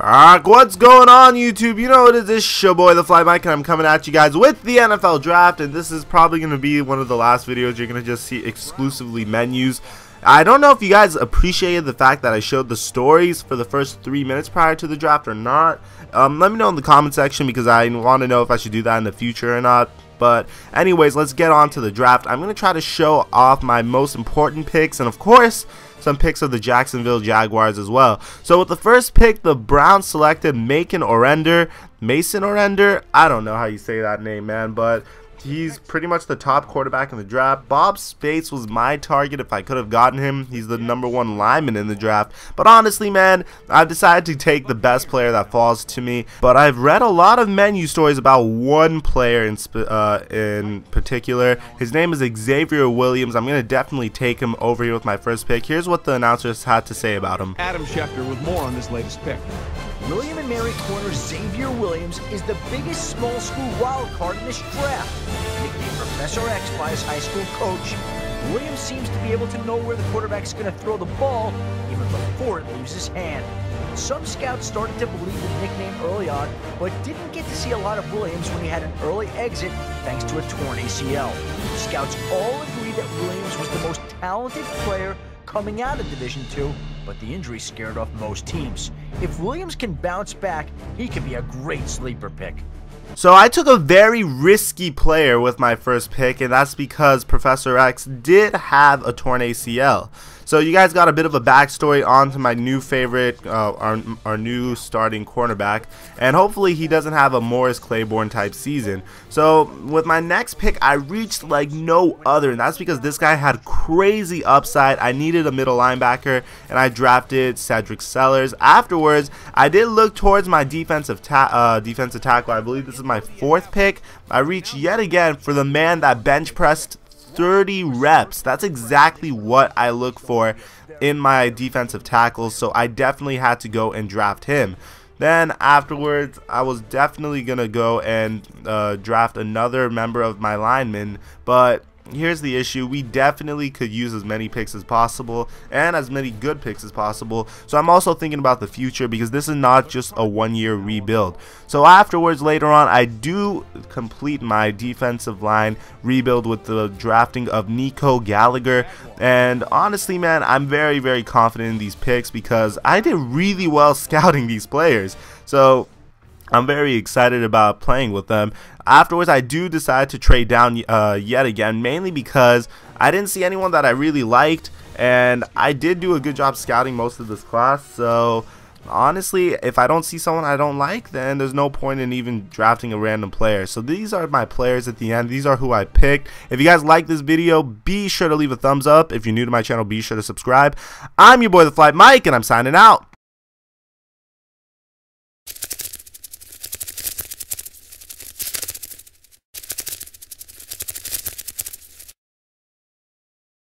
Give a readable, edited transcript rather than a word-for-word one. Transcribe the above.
Alright, what's going on YouTube? You know it is, this your boy the Fly Mike, and I'm coming at you guys with the NFL draft, and this is probably going to be one of the last videos you're going to just see exclusively menus. I don't know if you guys appreciated the fact that I showed the stories for the first 3 minutes prior to the draft or not. Let me know in the comment section because I want to know if I should do that in the future or not. But anyways, let's get on to the draft. I'm going to try to show off my most important picks and of course some picks of the Jacksonville Jaguars as well. So with the first pick, the Browns selected Mason Orender. I don't know how you say that name, man, but he's pretty much the top quarterback in the draft. Bob Spates was my target if I could have gotten him. He's the #1 lineman in the draft. But honestly, man, I've decided to take the best player that falls to me. But I've read a lot of menu stories about one player in particular. His name is Xavier Williams. I'm going to definitely take him over here with my first pick. Here's what the announcers had to say about him. Adam Schefter with more on this latest pick. William and Mary corner Xavier Williams is the biggest small school wild card in this draft. Nicknamed Professor X by his high school coach, Williams seems to be able to know where the quarterback's going to throw the ball even before it leaves his hand. Some scouts started to believe the nickname early on, but didn't get to see a lot of Williams when he had an early exit thanks to a torn ACL. Scouts all agree that Williams was the most talented player coming out of Division II, but the injury scared off most teams. If Williams can bounce back, he could be a great sleeper pick. So I took a very risky player with my first pick, and that's because Professor X did have a torn ACL. So you guys got a bit of a backstory onto my new favorite, our new starting cornerback, and hopefully he doesn't have a Morris Claiborne type season. So with my next pick, I reached like no other, and that's because this guy had crazy upside. I needed a middle linebacker, and I drafted Cedric Sellers. Afterwards, I did look towards my defensive tackle. I believe this is my 4th pick. I reached yet again for the man that bench pressed 30 reps. That's exactly what I look for in my defensive tackles, so I definitely had to go and draft him. Then afterwards, I was definitely gonna go and draft another member of my linemen, but here's the issue. We definitely could use as many picks as possible and as many good picks as possible. So I'm also thinking about the future because this is not just a 1-year rebuild. So afterwards, later on, I do complete my defensive line rebuild with the drafting of Nico Gallagher. And honestly, man, I'm very, very confident in these picks because I did really well scouting these players. So I'm very excited about playing with them. Afterwards, I do decide to trade down yet again, mainly because I didn't see anyone that I really liked, and I did do a good job scouting most of this class. So honestly, if I don't see someone I don't like, then there's no point in even drafting a random player. So these are my players at the end. These are who I picked. If you guys like this video, be sure to leave a thumbs up. If you're new to my channel, be sure to subscribe. I'm your boy the Fly Mike, and I'm signing out.